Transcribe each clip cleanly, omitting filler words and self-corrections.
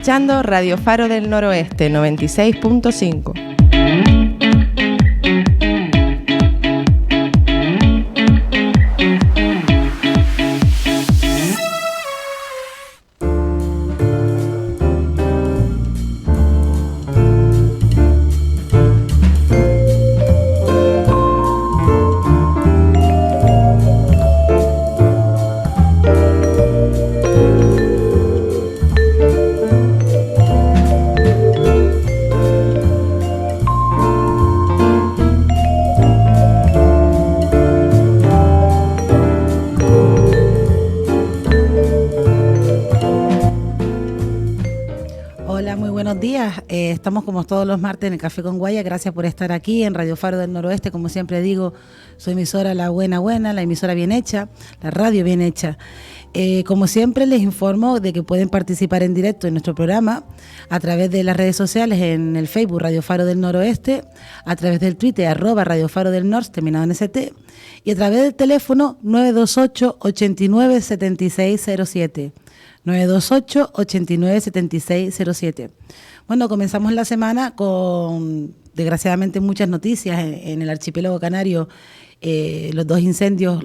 Escuchando Radio Faro del Noroeste 96.5. Estamos como todos los martes en el Café con Guaya. Gracias por estar aquí en Radio Faro del Noroeste. Como siempre digo, su emisora La Buena, la emisora bien hecha, la radio bien hecha. Como siempre les informo de que pueden participar en directo en nuestro programa a través de las redes sociales, en el Facebook Radio Faro del Noroeste, a través del Twitter @Radio Faro del Norte, terminado en ST, y a través del teléfono 928 89 7607. 928 89 7607. Bueno, comenzamos la semana con, desgraciadamente, muchas noticias en el archipiélago canario. Los 4 incendios,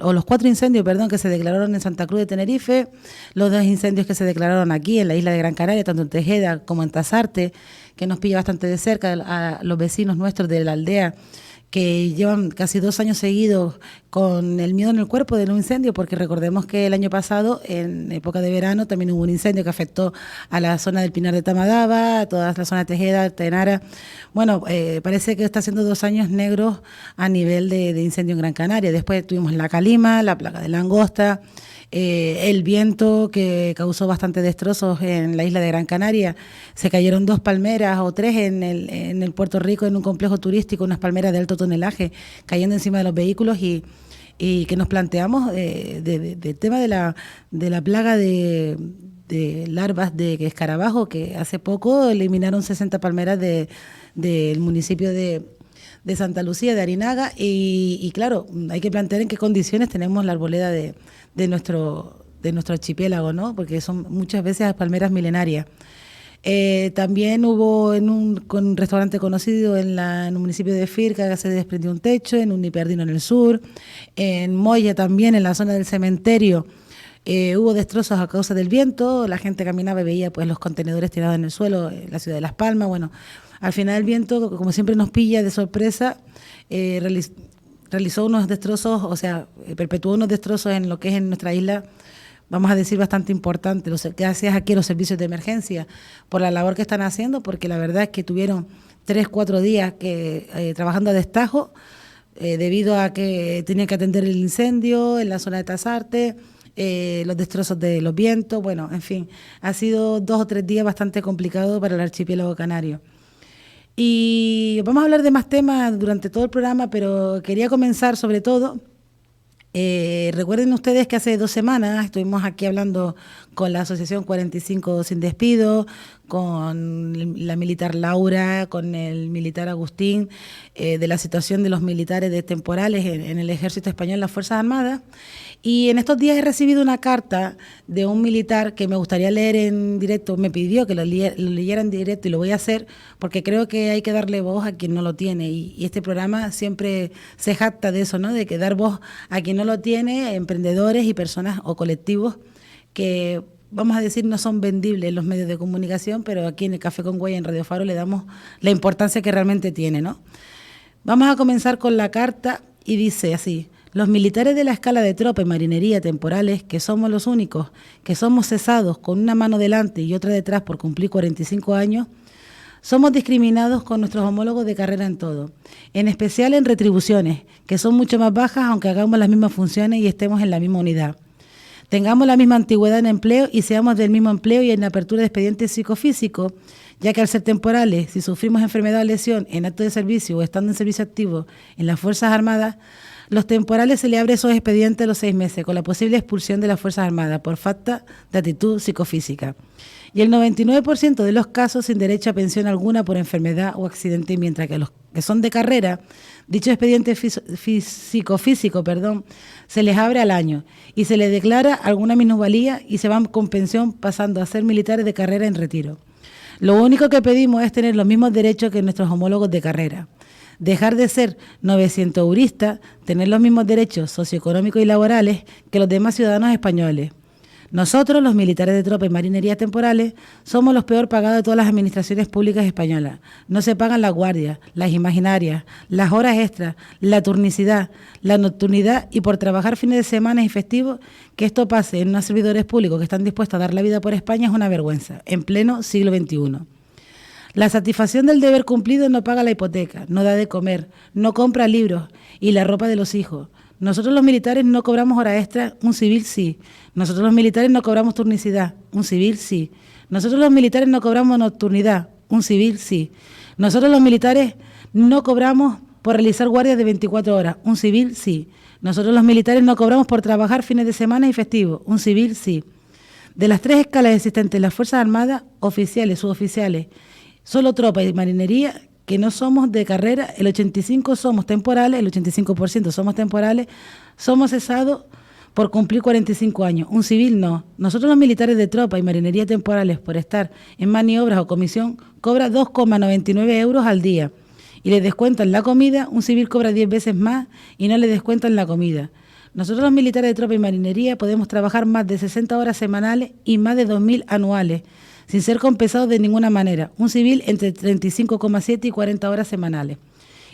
que se declararon en Santa Cruz de Tenerife, los 2 incendios que se declararon aquí en la isla de Gran Canaria, tanto en Tejeda como en Tasarte, que nos pilla bastante de cerca a los vecinos nuestros de la aldea, que llevan casi 2 años seguidos con el miedo en el cuerpo de un incendio, porque recordemos que el año pasado, en época de verano, también hubo un incendio que afectó a la zona del Pinar de Tamadaba, a toda la zona de Tejeda, Tenara. Bueno, parece que está siendo 2 años negros a nivel de incendio en Gran Canaria. Después tuvimos la calima, la plaga de langosta, el viento que causó bastantes destrozos en la isla de Gran Canaria. Se cayeron 2 palmeras o 3 en el Puerto Rico, en un complejo turístico, unas palmeras de alto tonelaje cayendo encima de los vehículos, y que nos planteamos del tema de la plaga de larvas de escarabajo, que hace poco eliminaron 60 palmeras del municipio de Santa Lucía, de Arinaga, y claro, hay que plantear en qué condiciones tenemos la arboleda de nuestro archipiélago, ¿no? Porque son muchas veces palmeras milenarias. También hubo con un restaurante conocido en el municipio de Firca, que se desprendió un techo, en Uniperdino en el sur, en Moya también, en la zona del cementerio, hubo destrozos a causa del viento. La gente caminaba y veía pues los contenedores tirados en el suelo, en la ciudad de Las Palmas. Bueno, al final el viento, como siempre nos pilla de sorpresa, realizó unos destrozos, perpetuó unos destrozos en lo que es en nuestra isla, vamos a decir, bastante importante. Gracias aquí a los servicios de emergencia por la labor que están haciendo, porque la verdad es que tuvieron 3-4 días trabajando a destajo, debido a que tenían que atender el incendio en la zona de Tasarte, los destrozos de los vientos. Bueno, en fin, ha sido 2 o 3 días bastante complicados para el archipiélago canario. Y vamos a hablar de más temas durante todo el programa, pero quería comenzar sobre todo. Recuerden ustedes que hace 2 semanas estuvimos aquí hablando con la Asociación 45 Sin Despido, con la militar Laura, con el militar Agustín, de la situación de los militares temporales en el Ejército Español, las Fuerzas Armadas. Y en estos días he recibido una carta de un militar que me gustaría leer en directo. Me pidió que lo leyera en directo, y lo voy a hacer porque creo que hay que darle voz a quien no lo tiene. Y este programa siempre se jacta de eso, ¿no? De que dar voz a quien no lo tiene, emprendedores y personas o colectivos que, vamos a decir, no son vendibles en los medios de comunicación, pero aquí en el Café con Guaya, en Radio Faro, le damos la importancia que realmente tiene, ¿no? Vamos a comenzar con la carta, y dice así: los militares de la escala de tropa y marinería temporales, que somos los únicos que somos cesados con una mano delante y otra detrás por cumplir 45 años, somos discriminados con nuestros homólogos de carrera en todo, en especial en retribuciones, que son mucho más bajas aunque hagamos las mismas funciones y estemos en la misma unidad. Tengamos la misma antigüedad en empleo y seamos del mismo empleo y en la apertura de expedientes psicofísicos, ya que al ser temporales, si sufrimos enfermedad o lesión en acto de servicio o estando en servicio activo en las Fuerzas Armadas, los temporales se le abre esos expedientes a los 6 meses, con la posible expulsión de las Fuerzas Armadas por falta de actitud psicofísica. Y el 99% de los casos sin derecho a pensión alguna por enfermedad o accidente, mientras que los que son de carrera, dicho expediente psicofísico, se les abre al año y se les declara alguna minusvalía y se van con pensión, pasando a ser militares de carrera en retiro. Lo único que pedimos es tener los mismos derechos que nuestros homólogos de carrera. Dejar de ser 900 euristas, tener los mismos derechos socioeconómicos y laborales que los demás ciudadanos españoles. Nosotros, los militares de tropa y marinería temporales, somos los peor pagados de todas las administraciones públicas españolas. No se pagan las guardias, las imaginarias, las horas extras, la turnicidad, la nocturnidad y por trabajar fines de semana y festivos, que esto pase en unos servidores públicos que están dispuestos a dar la vida por España es una vergüenza, en pleno siglo XXI. La satisfacción del deber cumplido no paga la hipoteca, no da de comer, no compra libros y la ropa de los hijos. Nosotros los militares no cobramos hora extra, un civil sí. Nosotros los militares no cobramos turnicidad, un civil sí. Nosotros los militares no cobramos nocturnidad, un civil sí. Nosotros los militares no cobramos por realizar guardias de 24 horas, un civil sí. Nosotros los militares no cobramos por trabajar fines de semana y festivos, un civil sí. De las 3 escalas existentes en las Fuerzas Armadas, oficiales, suboficiales, solo tropa y marinería, que no somos de carrera, el 85% somos temporales, el 85% somos temporales, somos cesados por cumplir 45 años. Un civil no. Nosotros los militares de tropa y marinería temporales, por estar en maniobras o comisión, cobra 2,99 euros al día y le descuentan la comida. Un civil cobra 10 veces más y no le descuentan la comida. Nosotros los militares de tropa y marinería podemos trabajar más de 60 horas semanales y más de 2.000 anuales, sin ser compensados de ninguna manera. Un civil entre 35,7 y 40 horas semanales.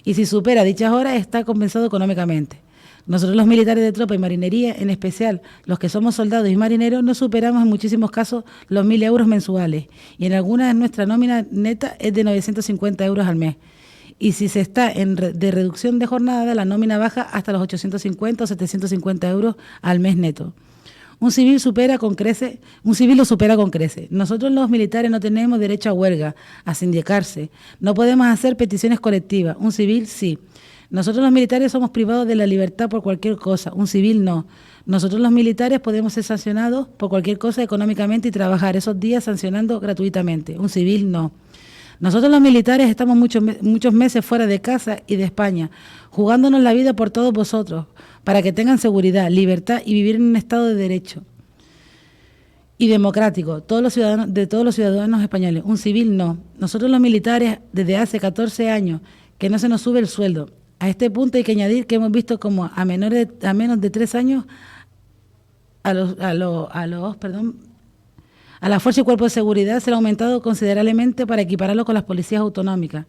Y si supera dichas horas, está compensado económicamente. Nosotros los militares de tropa y marinería, en especial los que somos soldados y marineros, no superamos en muchísimos casos los 1.000 euros mensuales. Y en algunas nuestra nómina neta es de 950 euros al mes. Y si se está de reducción de jornada, la nómina baja hasta los 850 o 750 euros al mes neto. Un civil lo supera con creces. Nosotros los militares no tenemos derecho a huelga, a sindicarse. No podemos hacer peticiones colectivas. Un civil sí. Nosotros los militares somos privados de la libertad por cualquier cosa. Un civil no. Nosotros los militares podemos ser sancionados por cualquier cosa económicamente y trabajar esos días sancionando gratuitamente. Un civil no. Nosotros los militares estamos muchos meses fuera de casa y de España, jugándonos la vida por todos vosotros, para que tengan seguridad, libertad y vivir en un Estado de Derecho y democrático, de todos los ciudadanos españoles. Un civil no. Nosotros los militares, desde hace 14 años, que no se nos sube el sueldo. A este punto hay que añadir que hemos visto como a menos de 3 años a la Fuerza y Cuerpo de Seguridad se le ha aumentado considerablemente para equipararlo con las policías autonómicas.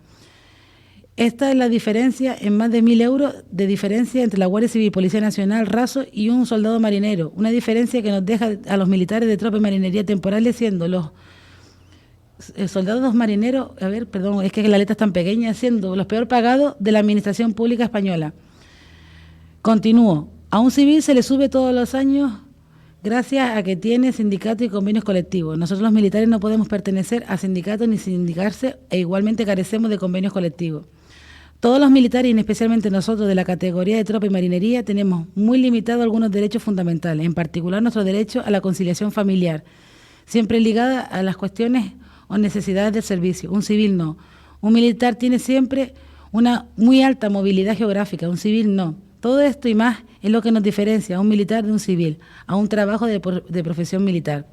Esta es la diferencia en más de 1.000 euros de diferencia entre la Guardia Civil, Policía Nacional, raso y un soldado marinero. Una diferencia que nos deja a los militares de tropa y marinería temporales siendo los soldados marineros, es que la letra es tan pequeña, siendo los peor pagados de la Administración Pública Española. Continúo. A un civil se le sube todos los años gracias a que tiene sindicatos y convenios colectivos. Nosotros los militares no podemos pertenecer a sindicatos ni sindicarse e igualmente carecemos de convenios colectivos. Todos los militares, y especialmente nosotros de la categoría de tropa y marinería, tenemos muy limitados algunos derechos fundamentales, en particular nuestro derecho a la conciliación familiar, siempre ligada a las cuestiones o necesidades del servicio. Un civil no. Un militar tiene siempre una muy alta movilidad geográfica, un civil no. Todo esto y más es lo que nos diferencia a un militar de un civil, a un trabajo de profesión militar.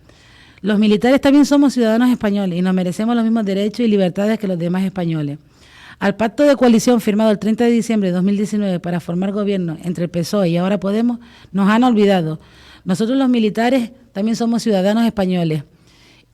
Los militares también somos ciudadanos españoles y nos merecemos los mismos derechos y libertades que los demás españoles. Al pacto de coalición firmado el 30 de diciembre de 2019 para formar gobierno entre el PSOE y Ahora Podemos, nos han olvidado. Nosotros los militares también somos ciudadanos españoles.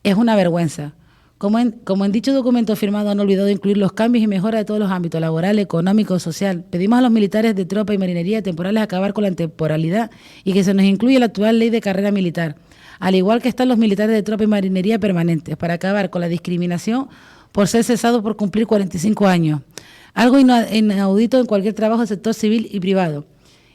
Es una vergüenza. Como en dicho documento firmado han olvidado incluir los cambios y mejoras de todos los ámbitos, laboral, económico, social. Pedimos a los militares de tropa y marinería temporales acabar con la temporalidad y que se nos incluya la actual ley de carrera militar, al igual que están los militares de tropa y marinería permanentes, para acabar con la discriminación por ser cesados por cumplir 45 años. Algo inaudito en cualquier trabajo del sector civil y privado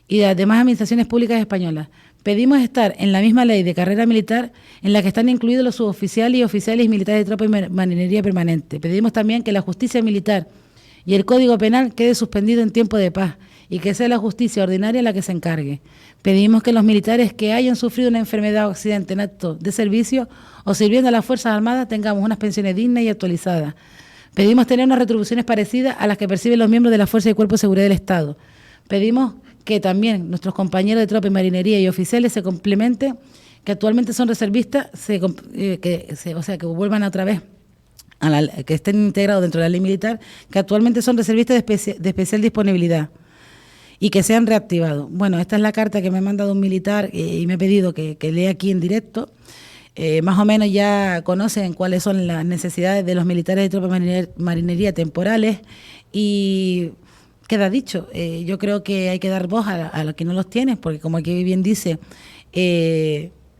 y de las demás administraciones públicas españolas. Pedimos estar en la misma ley de carrera militar en la que están incluidos los suboficiales y oficiales militares de tropa y marinería permanente. Pedimos también que la justicia militar y el Código Penal quede suspendido en tiempo de paz y que sea la justicia ordinaria la que se encargue. Pedimos que los militares que hayan sufrido una enfermedad o accidente en acto de servicio o sirviendo a las Fuerzas Armadas tengamos unas pensiones dignas y actualizadas. Pedimos tener unas retribuciones parecidas a las que perciben los miembros de la Fuerza y Cuerpo de Seguridad del Estado. Pedimos que también nuestros compañeros de tropa y marinería y oficiales se complementen, que actualmente son reservistas, que vuelvan otra vez que estén integrados dentro de la ley militar, que actualmente son reservistas de especial disponibilidad y que sean reactivados. Bueno, esta es la carta que me ha mandado un militar y me ha pedido que lea aquí en directo. Más o menos ya conocen cuáles son las necesidades de los militares de tropa marinería temporales y queda dicho. Yo creo que hay que dar voz a los que no los tienen, porque como aquí bien dice,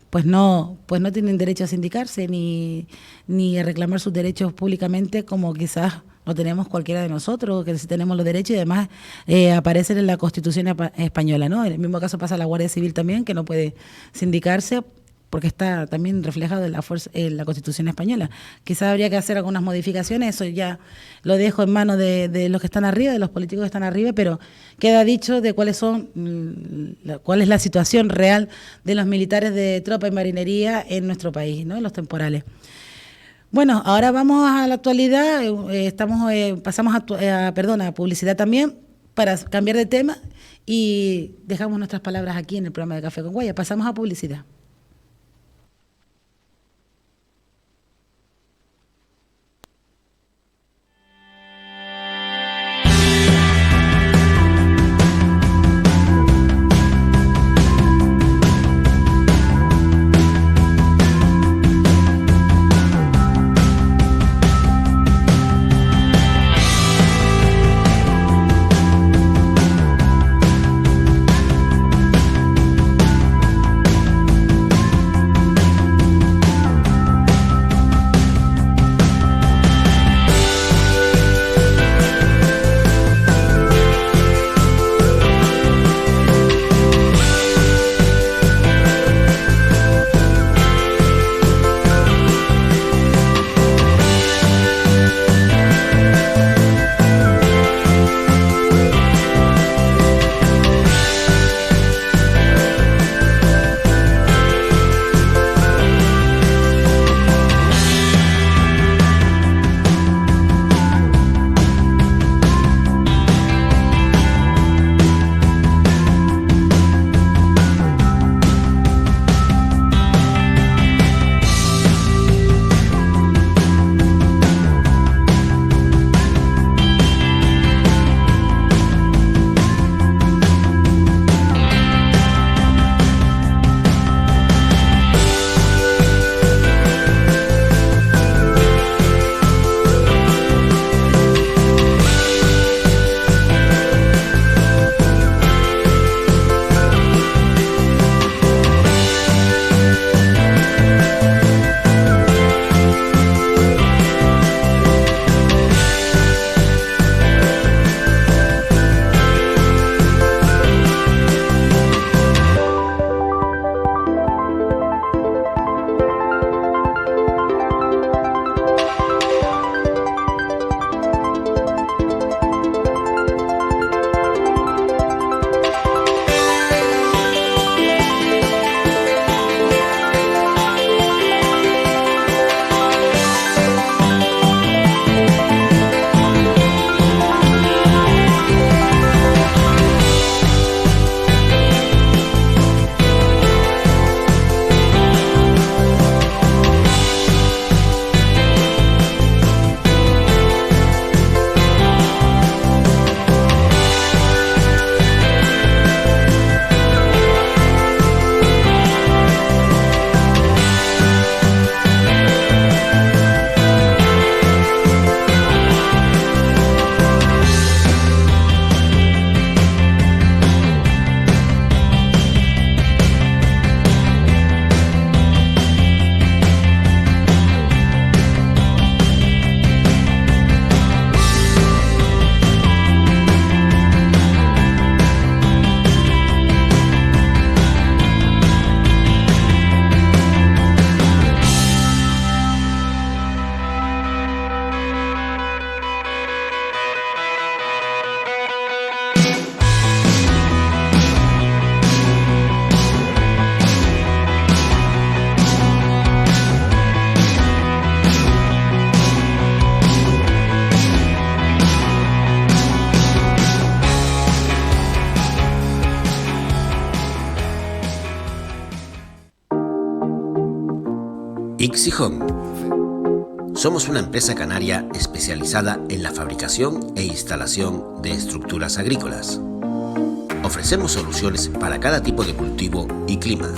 pues no tienen derecho a sindicarse ni a reclamar sus derechos públicamente, como quizás lo tenemos cualquiera de nosotros, que sí tenemos los derechos y además aparecen en la Constitución española, ¿no? En el mismo caso pasa la Guardia Civil también, que no puede sindicarse porque está también reflejado en la Constitución española. Quizás habría que hacer algunas modificaciones, eso ya lo dejo en manos de los que están arriba, de los políticos que están arriba, pero queda dicho de cuál es la situación real de los militares de tropa y marinería en nuestro país, ¿no? En los temporales. Bueno, ahora vamos a la actualidad, pasamos a publicidad también, para cambiar de tema, y dejamos nuestras palabras aquí en el programa de Café con Guaya. Pasamos a publicidad. Ixijón. Somos una empresa canaria especializada en la fabricación e instalación de estructuras agrícolas. Ofrecemos soluciones para cada tipo de cultivo y clima.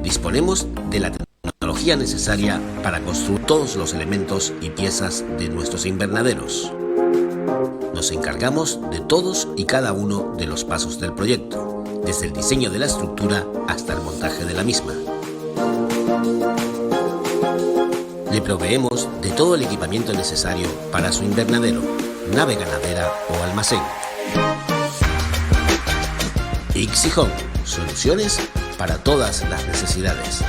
Disponemos de la tecnología necesaria para construir todos los elementos y piezas de nuestros invernaderos. Nos encargamos de todos y cada uno de los pasos del proyecto, desde el diseño de la estructura hasta el montaje de la misma. Le proveemos de todo el equipamiento necesario para su invernadero, nave ganadera o almacén. Ixijón, soluciones para todas las necesidades.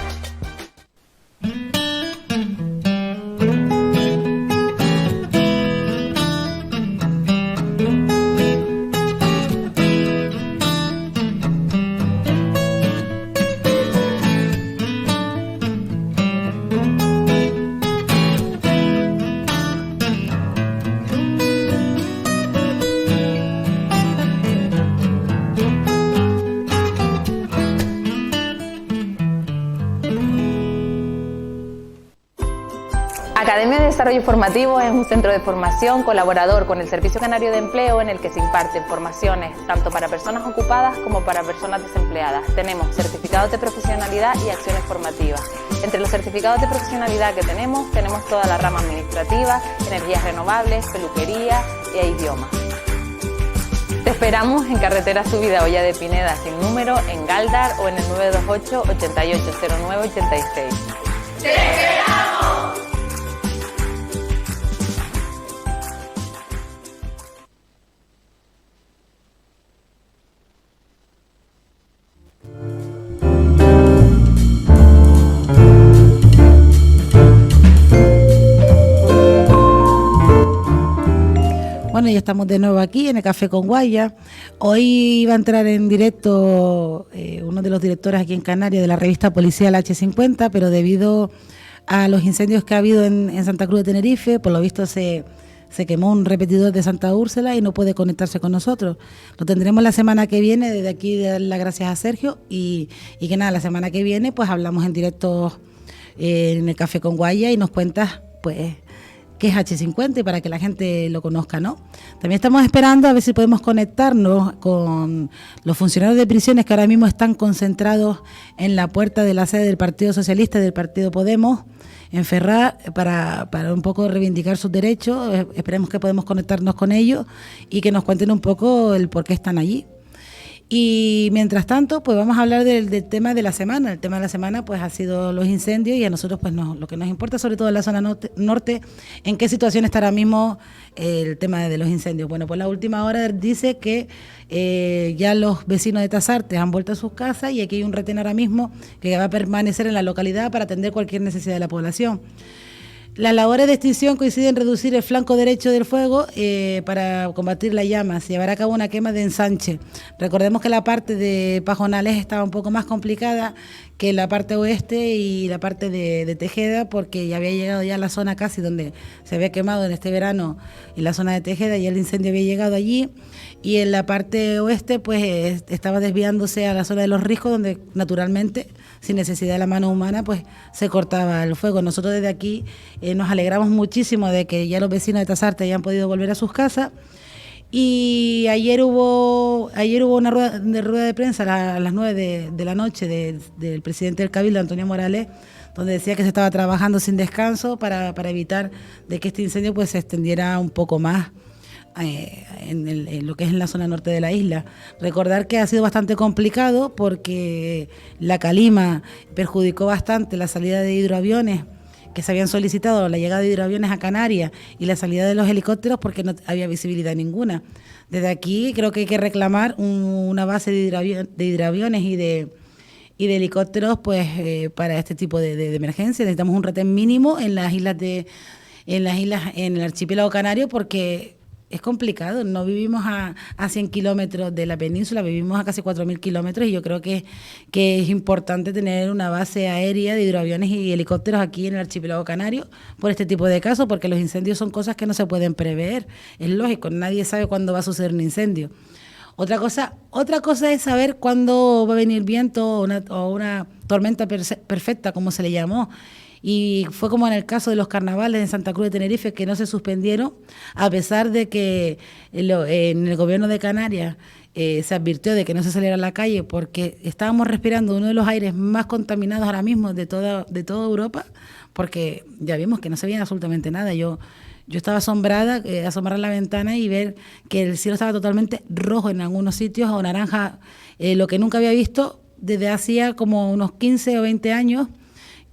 Academia de Desarrollo Formativo es un centro de formación colaborador con el Servicio Canario de Empleo en el que se imparten formaciones tanto para personas ocupadas como para personas desempleadas. Tenemos certificados de profesionalidad y acciones formativas. Entre los certificados de profesionalidad que tenemos toda la rama administrativa, energías renovables, peluquería e idiomas. Te esperamos en carretera Subida Olla de Pineda sin número en Galdar o en el 928 8809 86. ¡Te esperamos! Bueno, ya estamos de nuevo aquí en el Café con Guaya. Hoy iba a entrar en directo uno de los directores aquí en Canarias de la revista policial H50, pero debido a los incendios que ha habido en Santa Cruz de Tenerife, por lo visto se quemó un repetidor de Santa Úrsula y no puede conectarse con nosotros. Lo tendremos la semana que viene, desde aquí de dar las gracias a Sergio y que nada, la semana que viene pues hablamos en directo en el Café con Guaya y nos cuentas pues qué es H50 y para que la gente lo conozca, ¿no? También estamos esperando a ver si podemos conectarnos con los funcionarios de prisiones que ahora mismo están concentrados en la puerta de la sede del Partido Socialista y del Partido Podemos en Ferraz para un poco reivindicar sus derechos. Esperemos que podamos conectarnos con ellos y que nos cuenten un poco el por qué están allí. Y mientras tanto, pues vamos a hablar del tema de la semana. El tema de la semana pues ha sido los incendios y a nosotros pues lo que nos importa, sobre todo en la zona norte, en qué situación está ahora mismo el tema de los incendios. Bueno, pues la última hora dice que ya los vecinos de Tasarte han vuelto a sus casas y aquí hay un retén ahora mismo que va a permanecer en la localidad para atender cualquier necesidad de la población. Las labores de extinción coinciden en reducir el flanco derecho del fuego para combatir las llamas. Se llevará a cabo una quema de ensanche. Recordemos que la parte de Pajonales estaba un poco más complicada que la parte oeste y la parte de Tejeda, porque ya había llegado ya a la zona casi donde se había quemado en este verano, en la zona de Tejeda, y el incendio había llegado allí. Y en la parte oeste pues estaba desviándose a la zona de los riscos, donde naturalmente, sin necesidad de la mano humana, pues se cortaba el fuego. Nosotros desde aquí nos alegramos muchísimo de que ya los vecinos de Tasarte hayan podido volver a sus casas. Y ayer hubo una rueda de prensa a las 9 de la noche del presidente del Cabildo, Antonio Morales, donde decía que se estaba trabajando sin descanso para evitar de que este incendio pues se extendiera un poco más en lo que es en la zona norte de la isla. Recordar que ha sido bastante complicado porque la calima perjudicó bastante la salida de hidroaviones que se habían solicitado, la llegada de hidroaviones a Canarias y la salida de los helicópteros porque no había visibilidad ninguna. Desde aquí creo que hay que reclamar una base de hidroaviones y de helicópteros pues para este tipo de emergencias. Necesitamos un retén mínimo en el archipiélago canario porque es complicado. No vivimos a 100 kilómetros de la península, vivimos a casi 4.000 kilómetros y yo creo que es importante tener una base aérea de hidroaviones y helicópteros aquí en el archipiélago canario por este tipo de casos, porque los incendios son cosas que no se pueden prever. Es lógico, nadie sabe cuándo va a suceder un incendio. Otra cosa es saber cuándo va a venir viento o una tormenta perfecta, como se le llamó. Y fue como en el caso de los carnavales en Santa Cruz de Tenerife, que no se suspendieron, a pesar de que en el gobierno de Canarias se advirtió de que no se saliera a la calle porque estábamos respirando uno de los aires más contaminados ahora mismo de toda Europa, porque ya vimos que no se veía absolutamente nada. Yo estaba asombrada, asombrar la ventana y ver que el cielo estaba totalmente rojo en algunos sitios o naranja, lo que nunca había visto desde hacía como unos 15 o 20 años,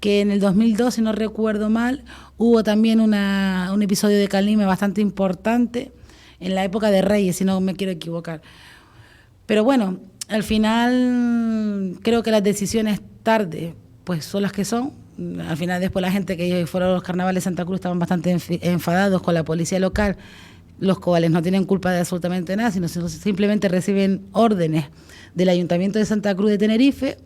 que en el 2002, si no recuerdo mal, hubo también un episodio de calime bastante importante en la época de Reyes, si no me quiero equivocar. Pero bueno, al final creo que las decisiones tarde pues son las que son. Al final después la gente que fueron a los carnavales de Santa Cruz estaban bastante enfadados con la policía local, los cuales no tienen culpa de absolutamente nada, sino simplemente reciben órdenes del Ayuntamiento de Santa Cruz de Tenerife.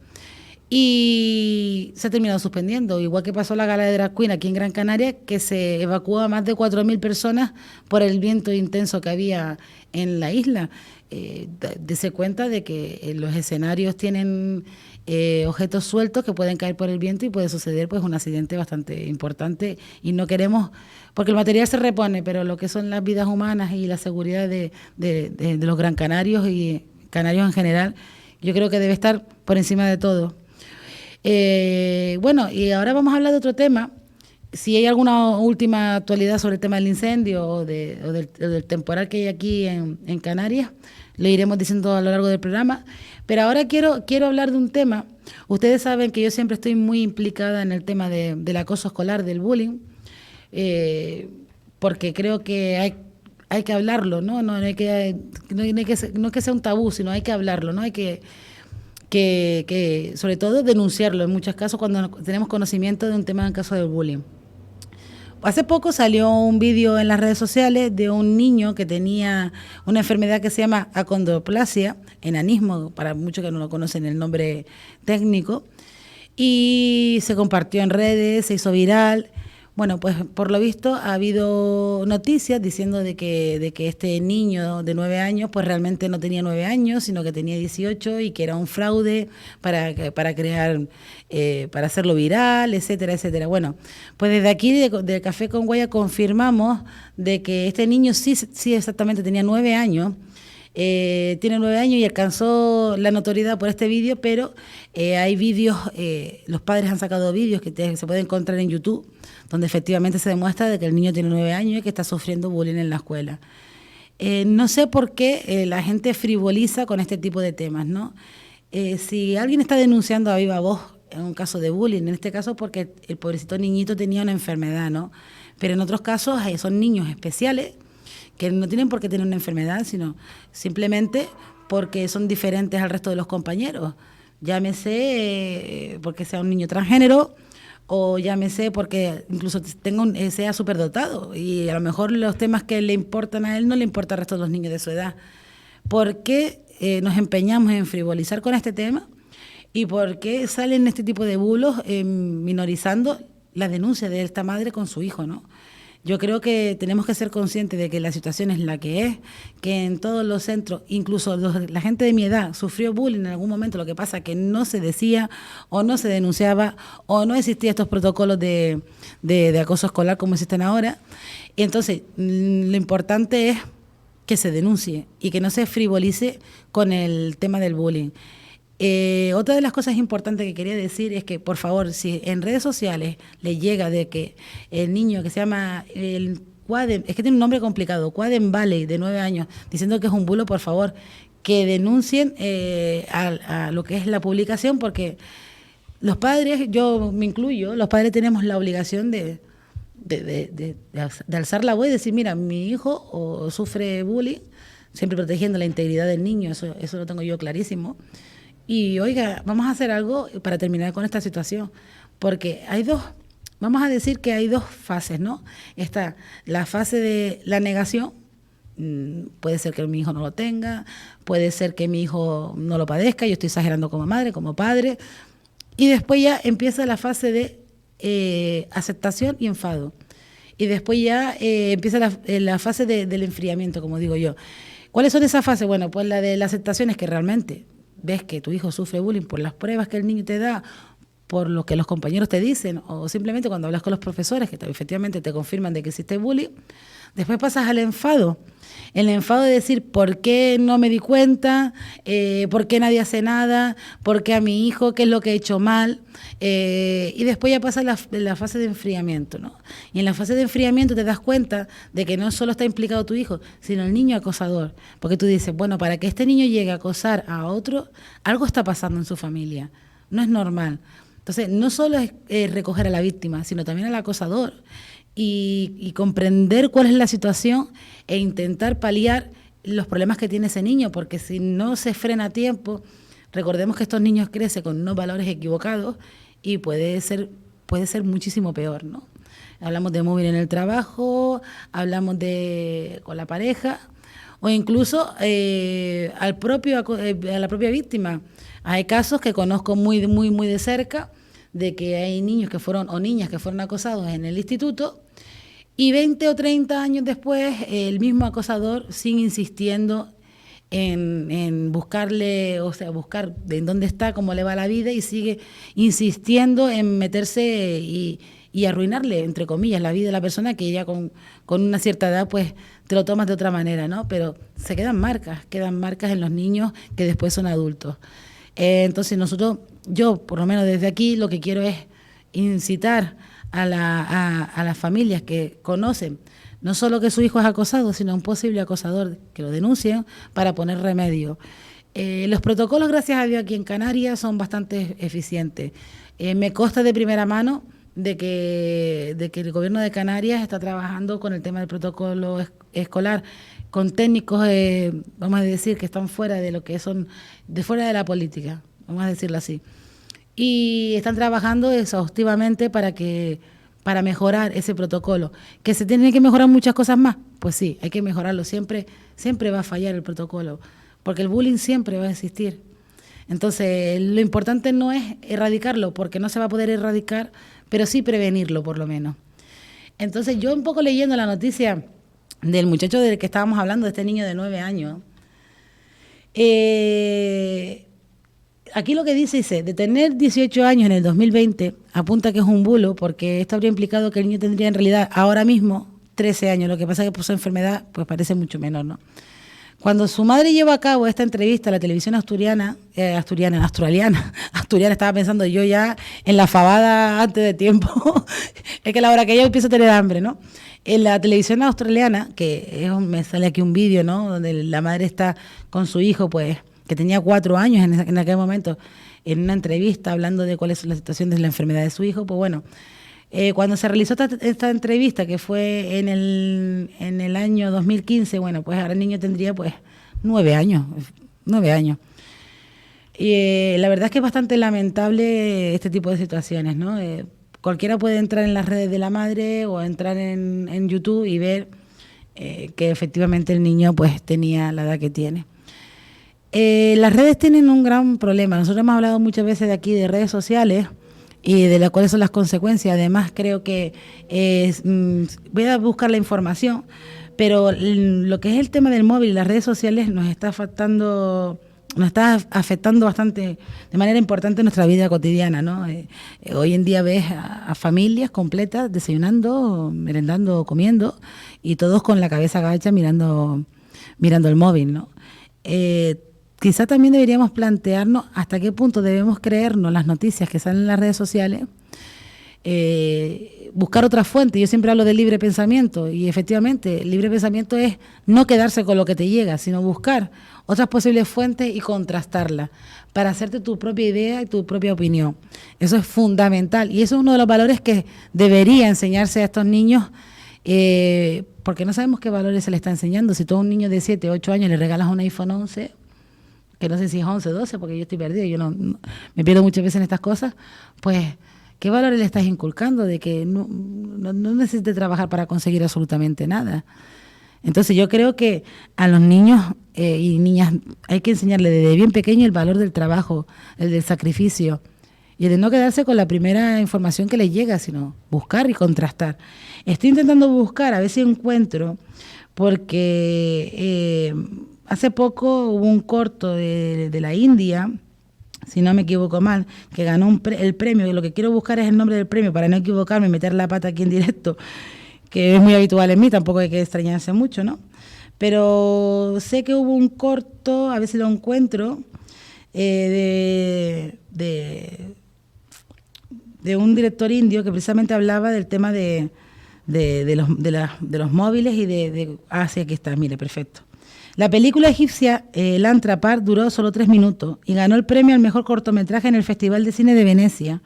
Y se ha terminado suspendiendo, igual que pasó la gala de Drag Queen aquí en Gran Canaria, que se evacuó a más de 4.000 personas por el viento intenso que había en la isla. Dese cuenta de que los escenarios tienen objetos sueltos que pueden caer por el viento y puede suceder pues un accidente bastante importante, y no queremos, porque el material se repone, pero lo que son las vidas humanas y la seguridad de los gran canarios y canarios en general, yo creo que debe estar por encima de todo. Bueno, y ahora vamos a hablar de otro tema. Si hay alguna última actualidad sobre el tema del incendio o del temporal que hay aquí en Canarias, lo iremos diciendo a lo largo del programa. Pero ahora quiero hablar de un tema. Ustedes saben que yo siempre estoy muy implicada en el tema del acoso escolar, del bullying, porque creo que hay que hablarlo, ¿no? No es que sea un tabú, sino hay que hablarlo, ¿no? Hay que sobre todo denunciarlo en muchos casos cuando tenemos conocimiento de un tema en caso de bullying. Hace poco salió un vídeo en las redes sociales de un niño que tenía una enfermedad que se llama acondroplasia, enanismo, para muchos que no lo conocen el nombre técnico, y se compartió en redes, se hizo viral. Bueno, pues por lo visto ha habido noticias diciendo de que este niño de 9 años pues realmente no tenía 9 años, sino que tenía 18 y que era un fraude para crear, para hacerlo viral, etcétera, etcétera. Bueno, pues desde aquí de Café con Guaya confirmamos de que este niño sí exactamente tenía 9 años. Tiene 9 años y alcanzó la notoriedad por este vídeo, pero hay vídeos, los padres han sacado vídeos que se pueden encontrar en YouTube, donde efectivamente se demuestra de que el niño tiene 9 años y que está sufriendo bullying en la escuela. No sé por qué la gente frivoliza con este tipo de temas, ¿no? Si alguien está denunciando a viva voz en un caso de bullying, en este caso porque el pobrecito niñito tenía una enfermedad, ¿no? Pero en otros casos son niños especiales que no tienen por qué tener una enfermedad, sino simplemente porque son diferentes al resto de los compañeros. Llámese porque sea un niño transgénero, o llámese porque incluso sea superdotado y a lo mejor los temas que le importan a él no le importan al resto de los niños de su edad. ¿Por qué nos empeñamos en frivolizar con este tema? ¿Y por qué salen este tipo de bulos minorizando la denuncia de esta madre con su hijo, ¿no? Yo creo que tenemos que ser conscientes de que la situación es la que es, que en todos los centros, incluso la gente de mi edad sufrió bullying en algún momento, lo que pasa es que no se decía o no se denunciaba o no existían estos protocolos de acoso escolar como existen ahora. Y entonces lo importante es que se denuncie y que no se frivolice con el tema del bullying. Otra de las cosas importantes que quería decir es que, por favor, si en redes sociales le llega de que el niño que se llama es que tiene un nombre complicado, Quaden Valley, de 9 años, diciendo que es un bulo, por favor, que denuncien a lo que es la publicación, porque los padres, yo me incluyo, los padres tenemos la obligación de alzar la voz y decir, mira, mi hijo sufre bullying, siempre protegiendo la integridad del niño, eso lo tengo yo clarísimo. Y oiga, vamos a hacer algo para terminar con esta situación, porque vamos a decir que hay dos fases, ¿no? Está la fase de la negación, puede ser que mi hijo no lo tenga, puede ser que mi hijo no lo padezca, yo estoy exagerando como madre, como padre, y después ya empieza la fase de aceptación y enfado, y después ya empieza la fase del enfriamiento, como digo yo. ¿Cuáles son esas fases? Bueno, pues la de la aceptación es que realmente ves que tu hijo sufre bullying por las pruebas que el niño te da, por lo que los compañeros te dicen, o simplemente cuando hablas con los profesores, que efectivamente te confirman de que existe bullying. Después pasas al enfado. El enfado de decir, ¿por qué no me di cuenta? ¿Por qué nadie hace nada? ¿Por qué a mi hijo? ¿Qué es lo que he hecho mal? Y después ya pasa la fase de enfriamiento, ¿no? Y en la fase de enfriamiento te das cuenta de que no solo está implicado tu hijo, sino el niño acosador. Porque tú dices, bueno, para que este niño llegue a acosar a otro, algo está pasando en su familia. No es normal. Entonces, no solo es recoger a la víctima, sino también al acosador y comprender cuál es la situación e intentar paliar los problemas que tiene ese niño, porque si no se frena a tiempo, recordemos que estos niños crecen con unos valores equivocados y puede ser muchísimo peor, ¿no? Hablamos de móvil en el trabajo, hablamos con la pareja o incluso a la propia víctima. Hay casos que conozco muy, muy, muy de cerca de que hay niños que fueron o niñas que fueron acosados en el instituto y 20 o 30 años después el mismo acosador sigue insistiendo en buscarle, o sea, buscar de dónde está, cómo le va la vida y sigue insistiendo en meterse y arruinarle, entre comillas, la vida de la persona que ya con una cierta edad pues te lo tomas de otra manera, ¿no? Pero se quedan marcas en los niños que después son adultos. Entonces yo por lo menos desde aquí lo que quiero es incitar a las familias que conocen no solo que su hijo es acosado, sino un posible acosador que lo denuncien para poner remedio. Los protocolos, gracias a Dios, aquí en Canarias son bastante eficientes. Me consta de primera mano de que el gobierno de Canarias está trabajando con el tema del protocolo escolar, con técnicos, vamos a decir, que están fuera de lo que son, fuera de la política, vamos a decirlo así. Y están trabajando exhaustivamente para mejorar ese protocolo. ¿Que se tienen que mejorar muchas cosas más? Pues sí, hay que mejorarlo. Siempre va a fallar el protocolo, porque el bullying siempre va a existir. Entonces, lo importante no es erradicarlo, porque no se va a poder erradicar, pero sí prevenirlo, por lo menos. Entonces, yo un poco leyendo la noticia del muchacho del que estábamos hablando, de este niño de 9 años, aquí lo que dice, de tener 18 años en el 2020, apunta que es un bulo, porque esto habría implicado que el niño tendría en realidad ahora mismo 13 años, lo que pasa es que por su enfermedad pues parece mucho menor, ¿no? Cuando su madre llevó a cabo esta entrevista a la televisión australiana, estaba pensando yo ya en la fabada antes de tiempo, es que la hora que yo empiezo a tener hambre, ¿no? En la televisión australiana, me sale aquí un vídeo, ¿no? Donde la madre está con su hijo, pues, que tenía 4 años en aquel momento, en una entrevista hablando de cuál es la situación de la enfermedad de su hijo, pues bueno, cuando se realizó esta entrevista, que fue en el año 2015, bueno, pues ahora el niño tendría pues 9 años. Y la verdad es que es bastante lamentable este tipo de situaciones, ¿no? Cualquiera puede entrar en las redes de la madre o entrar en YouTube y ver que efectivamente el niño pues tenía la edad que tiene. Las redes tienen un gran problema. Nosotros hemos hablado muchas veces de aquí de redes sociales y de cuáles son las consecuencias. Además, creo que voy a buscar la información, pero lo que es el tema del móvil y las redes sociales nos está afectando bastante, de manera importante, nuestra vida cotidiana, ¿no? Hoy en día ves a familias completas desayunando, merendando, comiendo, y todos con la cabeza agacha mirando el móvil, ¿no? Quizá también deberíamos plantearnos hasta qué punto debemos creernos las noticias que salen en las redes sociales, buscar otras fuentes. Yo siempre hablo de libre pensamiento y efectivamente el libre pensamiento es no quedarse con lo que te llega, sino buscar otras posibles fuentes y contrastarlas para hacerte tu propia idea y tu propia opinión. Eso es fundamental y eso es uno de los valores que debería enseñarse a estos niños, porque no sabemos qué valores se le está enseñando. Si tú a un niño de 7, 8 años le regalas un iPhone 11, que no sé si es 11 o 12, porque yo estoy perdida, yo no me pierdo muchas veces en estas cosas, pues, ¿qué valores le estás inculcando? De que no necesites trabajar para conseguir absolutamente nada. Entonces yo creo que a los niños y niñas hay que enseñarle desde bien pequeño el valor del trabajo, el del sacrificio, y de no quedarse con la primera información que les llega, sino buscar y contrastar. Estoy intentando buscar, a ver si encuentro, porque hace poco hubo un corto de la India, si no me equivoco mal, que ganó el premio, y lo que quiero buscar es el nombre del premio para no equivocarme y meter la pata aquí en directo, que es muy habitual en mí, tampoco hay que extrañarse mucho, ¿no? Pero sé que hubo un corto, a ver si lo encuentro, de un director indio que precisamente hablaba del tema de los móviles y sí, aquí está, mire, perfecto. La película egipcia Lantra Par duró solo 3 minutos y ganó el premio al mejor cortometraje en el Festival de Cine de Venecia.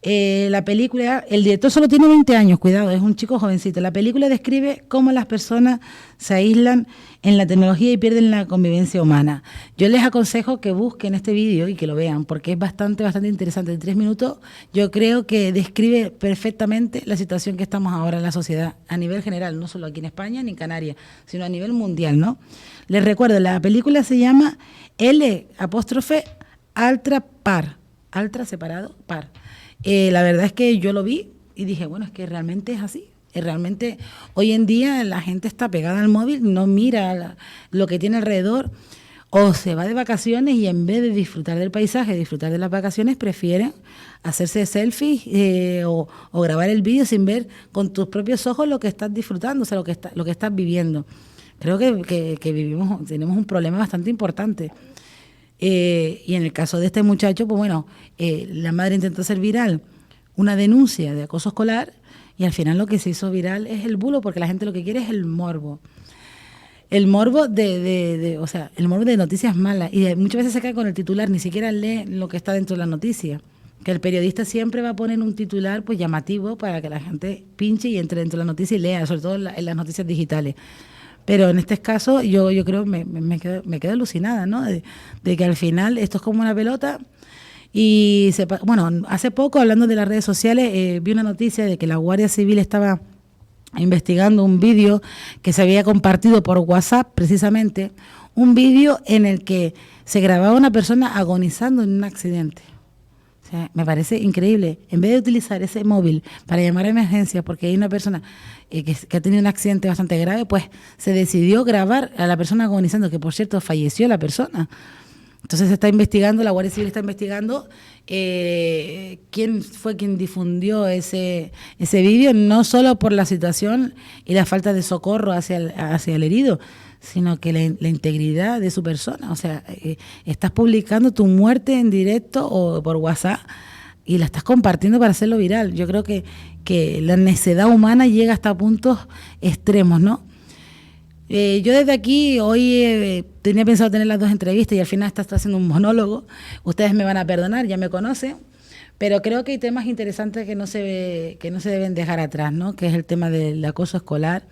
La película, el director solo tiene 20 años, cuidado, es un chico jovencito. La película describe cómo las personas se aíslan en la tecnología y pierden la convivencia humana. Yo les aconsejo que busquen este vídeo y que lo vean, porque es bastante interesante. En 3 minutos yo creo que describe perfectamente la situación que estamos ahora en la sociedad, a nivel general, no solo aquí en España ni en Canarias, sino a nivel mundial, ¿no? Les recuerdo, la película se llama L'(Altra Par, Altra separado, par. La verdad es que yo lo vi y dije, bueno, es que realmente es así. Realmente hoy en día la gente está pegada al móvil, no mira lo que tiene alrededor, o se va de vacaciones y en vez de disfrutar del paisaje, disfrutar de las vacaciones, prefieren hacerse selfies o grabar el vídeo sin ver con tus propios ojos lo que estás disfrutando, o sea, lo que estás viviendo. Creo que tenemos un problema bastante importante. Y en el caso de este muchacho, pues bueno, la madre intentó hacer viral una denuncia de acoso escolar y al final lo que se hizo viral es el bulo, porque la gente lo que quiere es el morbo. El morbo el morbo de noticias malas. Y muchas veces se cae con el titular, ni siquiera lee lo que está dentro de la noticia. Que el periodista siempre va a poner un titular pues llamativo para que la gente pinche y entre dentro de la noticia y lea, sobre todo en las noticias digitales. Pero en este caso yo creo me quedo alucinada, ¿no? De que al final esto es como una pelota. Y hace poco, hablando de las redes sociales, vi una noticia de que la Guardia Civil estaba investigando un vídeo que se había compartido por WhatsApp, precisamente, un vídeo en el que se grababa una persona agonizando en un accidente. O sea, me parece increíble. En vez de utilizar ese móvil para llamar a emergencias porque hay una persona que ha tenido un accidente bastante grave, pues se decidió grabar a la persona agonizando, que por cierto falleció la persona. Entonces se está investigando, la Guardia Civil está investigando quién fue quien difundió ese vídeo, no solo por la situación y la falta de socorro hacia el herido, sino que la integridad de su persona. O sea, estás publicando tu muerte en directo o por WhatsApp y la estás compartiendo para hacerlo viral. Yo creo que la necedad humana llega hasta puntos extremos, ¿no? Yo desde aquí, hoy tenía pensado tener las 2 entrevistas y al final está haciendo un monólogo. Ustedes me van a perdonar, ya me conocen, pero creo que hay temas interesantes que no se deben dejar atrás, ¿no? Que es el tema del acoso escolar,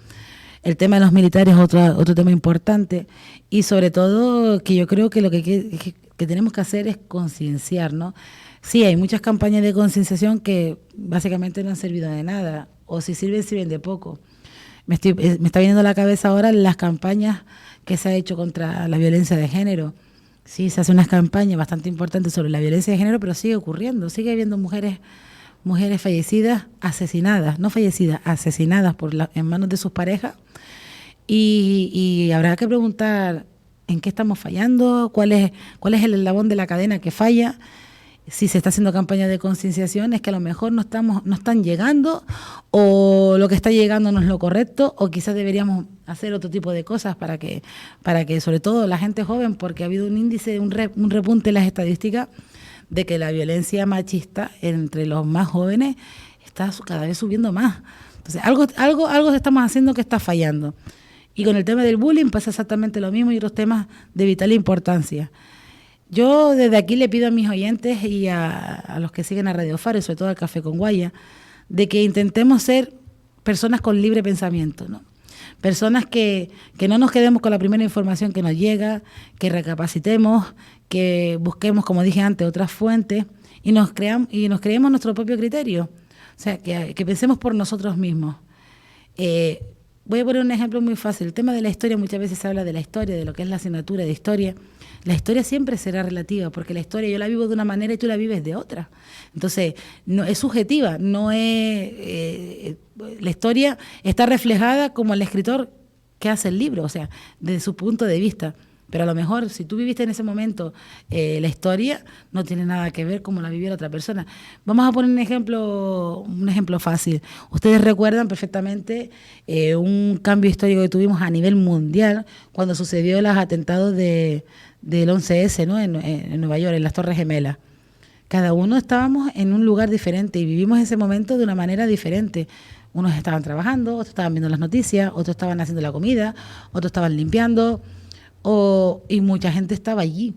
el tema de los militares, otro tema importante, y sobre todo que yo creo que lo que tenemos que hacer es concienciar, ¿no? Sí, hay muchas campañas de concienciación que básicamente no han servido de nada, o si sirven de poco. Me está viniendo a la cabeza ahora las campañas que se ha hecho contra la violencia de género. Sí, se hace unas campañas bastante importantes sobre la violencia de género, pero sigue ocurriendo. Sigue habiendo mujeres fallecidas, asesinadas, no fallecidas, asesinadas en manos de sus parejas. Y habrá que preguntar en qué estamos fallando, cuál es el eslabón de la cadena que falla. Si se está haciendo campaña de concienciación, es que a lo mejor no están llegando, o lo que está llegando no es lo correcto, o quizás deberíamos hacer otro tipo de cosas para que sobre todo la gente joven, porque ha habido un índice, un repunte en las estadísticas de que la violencia machista entre los más jóvenes está cada vez subiendo más. Entonces, algo estamos haciendo que está fallando. Y con el tema del bullying pasa exactamente lo mismo y otros temas de vital importancia. Yo desde aquí le pido a mis oyentes y a los que siguen a Radio Faro, y sobre todo al Café con Guaya, de que intentemos ser personas con libre pensamiento, ¿no? Personas que no nos quedemos con la primera información que nos llega, que recapacitemos, que busquemos, como dije antes, otras fuentes y nos creemos nuestro propio criterio. O sea, que pensemos por nosotros mismos. Voy a poner un ejemplo muy fácil. El tema de la historia, muchas veces se habla de la historia, de lo que es la asignatura de historia. La historia siempre será relativa, porque la historia yo la vivo de una manera y tú la vives de otra. Entonces, no es subjetiva, no es la historia está reflejada como el escritor qué hace el libro, o sea, desde su punto de vista. Pero a lo mejor, si tú viviste en ese momento la historia, no tiene nada que ver como la vivió la otra persona. Vamos a poner un ejemplo fácil. Ustedes recuerdan perfectamente un cambio histórico que tuvimos a nivel mundial cuando sucedió los atentados del 11S, ¿no? en Nueva York, en las Torres Gemelas. Cada uno estábamos en un lugar diferente y vivimos ese momento de una manera diferente. Unos estaban trabajando, otros estaban viendo las noticias, otros estaban haciendo la comida, otros estaban limpiando. Y mucha gente estaba allí,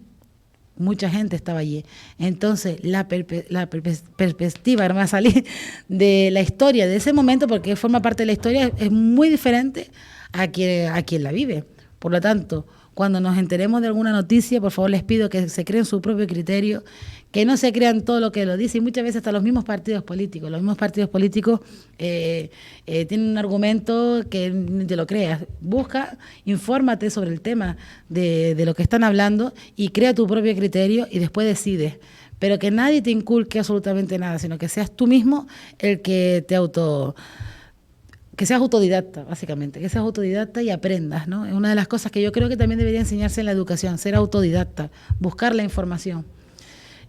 Entonces, la perspectiva que me va a salir de la historia de ese momento, porque forma parte de la historia, es muy diferente a quien la vive. Por lo tanto, cuando nos enteremos de alguna noticia, por favor les pido que se creen su propio criterio, que no se crean todo lo que lo dice, y muchas veces hasta los mismos partidos políticos. Los mismos partidos políticos tienen un argumento que ni te lo creas. Busca, infórmate sobre el tema de lo que están hablando y crea tu propio criterio y después decides. Pero que nadie te inculque absolutamente nada, sino que seas tú mismo el que que seas autodidacta, básicamente, que seas autodidacta y aprendas, ¿no? Es una de las cosas que yo creo que también debería enseñarse en la educación, ser autodidacta, buscar la información.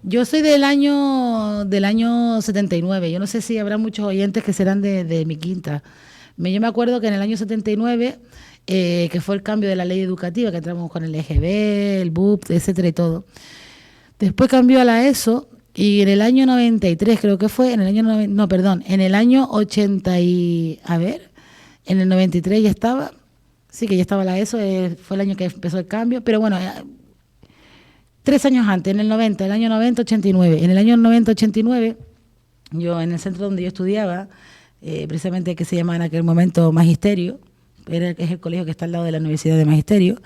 Yo soy del año 79, yo no sé si habrá muchos oyentes que serán de mi quinta. Yo me acuerdo que en el año 79, que fue el cambio de la ley educativa, que entramos con el EGB, el BUP, etcétera y todo. Después cambió a la ESO, y en el año 93 creo que fue, en el año 80 y... en el 93 ya estaba, sí que ya estaba la ESO, fue el año que empezó el cambio, pero bueno, 3 años antes, en el año 90, 89. En el año 90, 89, yo en el centro donde yo estudiaba, precisamente que se llamaba en aquel momento Magisterio, es el colegio que está al lado de la Universidad de Magisterio,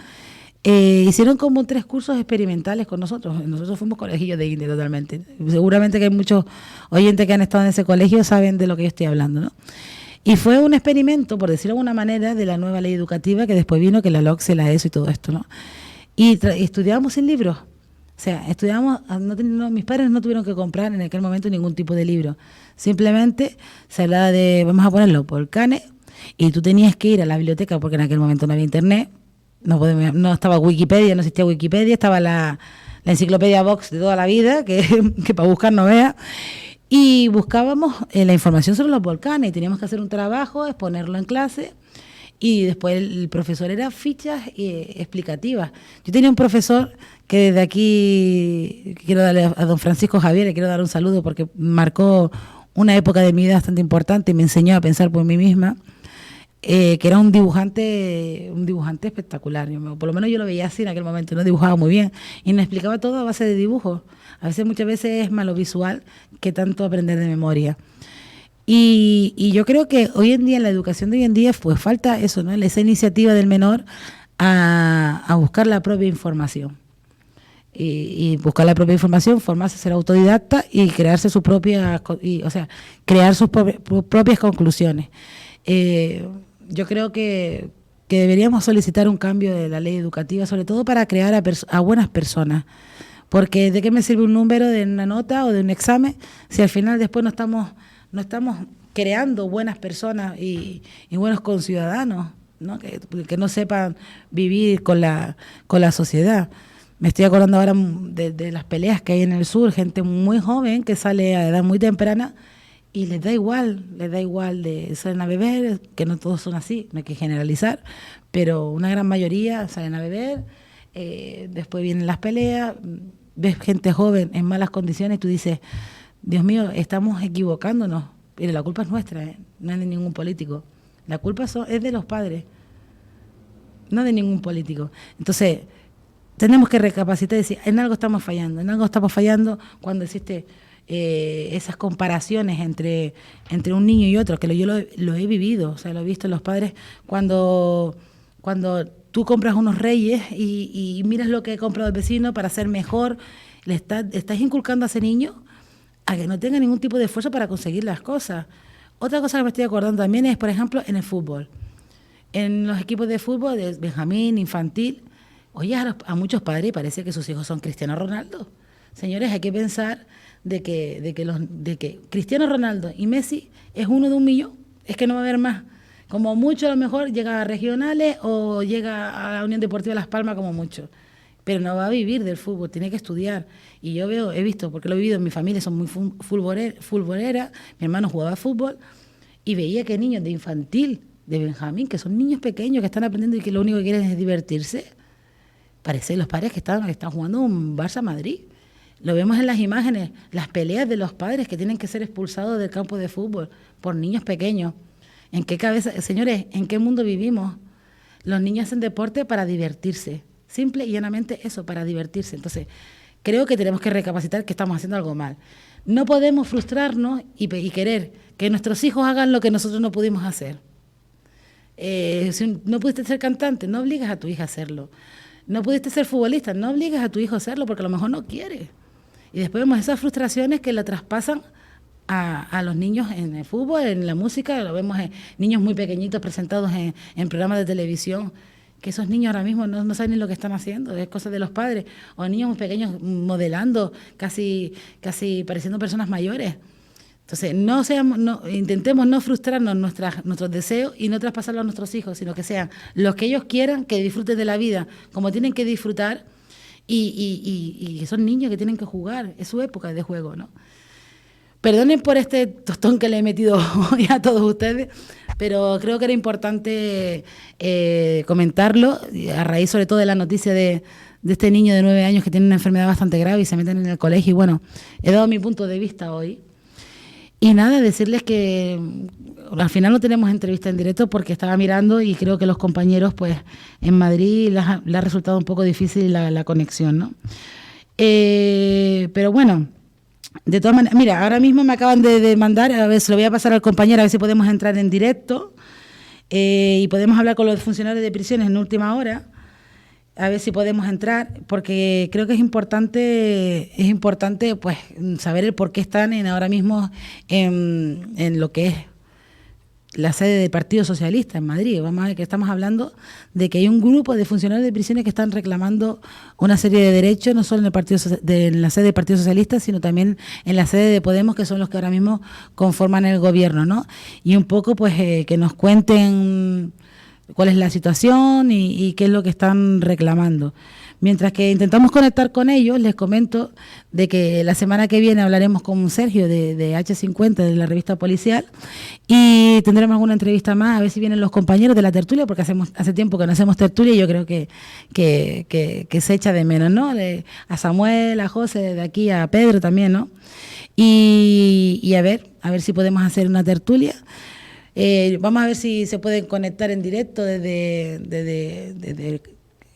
hicieron como 3 cursos experimentales con nosotros. Nosotros fuimos colegillos de India totalmente. Seguramente que hay muchos oyentes que han estado en ese colegio saben de lo que yo estoy hablando, ¿no? Y fue un experimento, por decirlo de alguna manera, de la nueva ley educativa que después vino, que la LOCSE, la ESO y todo esto, ¿no? Y estudiábamos sin libros. O sea, estudiábamos, mis padres no tuvieron que comprar en aquel momento ningún tipo de libro. Simplemente se hablaba de, vamos a ponerlo, volcanes, y tú tenías que ir a la biblioteca, porque en aquel momento no había internet, no estaba Wikipedia, no existía Wikipedia, estaba la enciclopedia Vox de toda la vida, que para buscar no vea, y buscábamos la información sobre los volcanes, y teníamos que hacer un trabajo, exponerlo en clase, y después el profesor era fichas explicativas. Yo tenía un profesor que desde aquí quiero darle a don Francisco Javier, le quiero dar un saludo porque marcó una época de mi vida bastante importante y me enseñó a pensar por mí misma, que era un dibujante espectacular. Por lo menos yo lo veía así en aquel momento, no dibujaba muy bien y nos explicaba todo a base de dibujos. Muchas veces es más lo visual que tanto aprender de memoria. Y yo creo que hoy en día, en la educación de hoy en día, pues falta eso, ¿no? Esa iniciativa del menor a buscar la propia información. Y buscar la propia información, formarse, ser autodidacta y crearse sus propias, crear sus propias conclusiones. Yo creo que deberíamos solicitar un cambio de la ley educativa, sobre todo para crear a buenas personas. Porque ¿de qué me sirve un número de una nota o de un examen si al final después no estamos creando buenas personas y buenos conciudadanos, ¿no? Que no sepan vivir con la sociedad? Me estoy acordando ahora de las peleas que hay en el sur, gente muy joven que sale a edad muy temprana y les da igual de salen a beber, que no todos son así, no hay que generalizar, pero una gran mayoría salen a beber, después vienen las peleas, ves gente joven en malas condiciones y tú dices, Dios mío, estamos equivocándonos. Mire, la culpa es nuestra, no es de ningún político. La culpa es de los padres, no de ningún político. Entonces, tenemos que recapacitar y decir, en algo estamos fallando cuando existe esas comparaciones entre un niño y otro, que yo lo he vivido, o sea, lo he visto en los padres cuando tú compras unos Reyes y miras lo que ha comprado el vecino para ser mejor, estás inculcando a ese niño a que no tenga ningún tipo de esfuerzo para conseguir las cosas. Otra cosa que me estoy acordando también es, por ejemplo, en el fútbol. En los equipos de fútbol, de Benjamín, infantil, oye, a muchos padres parece que sus hijos son Cristiano Ronaldo. Señores, hay que pensar de que Cristiano Ronaldo y Messi es uno de 1 millón, es que no va a haber más. Como mucho a lo mejor llega a regionales o llega a la Unión Deportiva Las Palmas como mucho. Pero no va a vivir del fútbol, tiene que estudiar. Y yo he visto, porque lo he vivido en mi familia, son muy futboleras, mi hermano jugaba fútbol, y veía que niños de infantil, de Benjamín, que son niños pequeños que están aprendiendo y que lo único que quieren es divertirse, parece los padres que están jugando un Barça-Madrid. Lo vemos en las imágenes, las peleas de los padres que tienen que ser expulsados del campo de fútbol por niños pequeños. ¿En qué cabeza, señores, en qué mundo vivimos? Los niños hacen deporte para divertirse. Simple y llanamente eso, para divertirse. Entonces, creo que tenemos que recapacitar que estamos haciendo algo mal. No podemos frustrarnos y querer que nuestros hijos hagan lo que nosotros no pudimos hacer. Si no pudiste ser cantante, no obligas a tu hija a hacerlo. No pudiste ser futbolista, no obligas a tu hijo a hacerlo porque a lo mejor no quiere. Y después vemos esas frustraciones que la traspasan a los niños en el fútbol, en la música. Lo vemos en niños muy pequeñitos presentados en programas de televisión, que esos niños ahora mismo no saben ni lo que están haciendo, es cosa de los padres, o niños muy pequeños modelando, casi pareciendo personas mayores. Entonces, intentemos no frustrarnos nuestros deseos y no traspasarlos a nuestros hijos, sino que sean los que ellos quieran, que disfruten de la vida como tienen que disfrutar, y son niños que tienen que jugar, es su época de juego, ¿no? Perdonen por este tostón que le he metido hoy a todos ustedes, pero creo que era importante comentarlo, a raíz sobre todo de la noticia de este niño de 9 años que tiene una enfermedad bastante grave y se meten en el colegio. Y bueno, he dado mi punto de vista hoy. Y nada, decirles que al final no tenemos entrevista en directo porque estaba mirando y creo que los compañeros pues en Madrid les ha resultado un poco difícil la conexión, ¿no? Pero bueno, de todas maneras, mira, ahora mismo me acaban de mandar, a ver, se lo voy a pasar al compañero, a ver si podemos entrar en directo y podemos hablar con los funcionarios de prisiones en última hora, a ver si podemos entrar, porque creo que es importante pues saber el por qué están ahora mismo en lo que es la sede del Partido Socialista en Madrid. Vamos a ver que estamos hablando de que hay un grupo de funcionarios de prisiones que están reclamando una serie de derechos, no solo en la sede del Partido Socialista, sino también en la sede de Podemos, que son los que ahora mismo conforman el gobierno, ¿no? Y un poco pues que nos cuenten cuál es la situación y qué es lo que están reclamando. Mientras que intentamos conectar con ellos, les comento de que la semana que viene hablaremos con Sergio de H50, de la revista policial, y tendremos alguna entrevista más, a ver si vienen los compañeros de la tertulia, porque hace tiempo que no hacemos tertulia y yo creo que se echa de menos, ¿no? A Samuel, a José, de aquí a Pedro también, ¿no? Y a ver si podemos hacer una tertulia. Vamos a ver si se pueden conectar en directo desde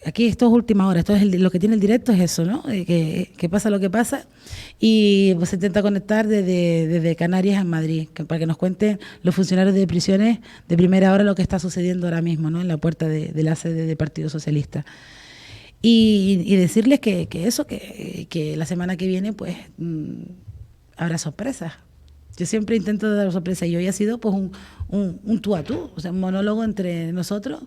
aquí. Esto es última hora, lo que tiene el directo es eso, ¿no? Que pasa lo que pasa, y pues se intenta conectar desde Canarias en Madrid, para que nos cuenten los funcionarios de prisiones de primera hora lo que está sucediendo ahora mismo, ¿no? En la puerta de la sede del Partido Socialista. Y decirles que la semana que viene pues habrá sorpresas. Yo siempre intento dar sorpresas y hoy ha sido pues un tú a tú, o sea, un monólogo entre nosotros.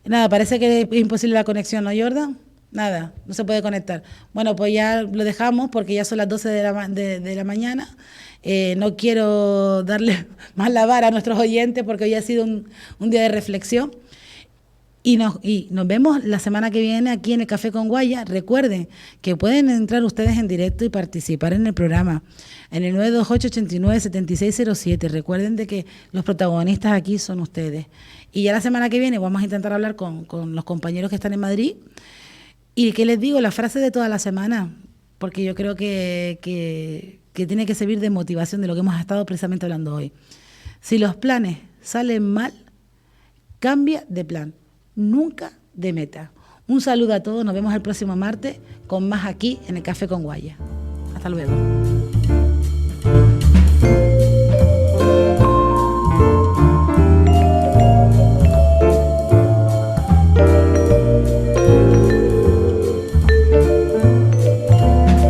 Nada, parece que es imposible la conexión, ¿no, Jordan? Nada, no se puede conectar. Bueno, pues ya lo dejamos porque ya son las 12 de la mañana. No quiero darle más la vara a nuestros oyentes porque hoy ha sido un día de reflexión. Y nos vemos la semana que viene aquí en el Café con Guaya. Recuerden que pueden entrar ustedes en directo y participar en el programa en el 928-89-7607. Recuerden de que los protagonistas aquí son ustedes. Y ya la semana que viene vamos a intentar hablar con los compañeros que están en Madrid. Y que les digo, la frase de toda la semana, porque yo creo que tiene que servir de motivación de lo que hemos estado precisamente hablando hoy. Si los planes salen mal, cambia de plan. Nunca de meta. Un saludo a todos, nos vemos el próximo martes con más aquí en el Café con Guaya. Hasta luego.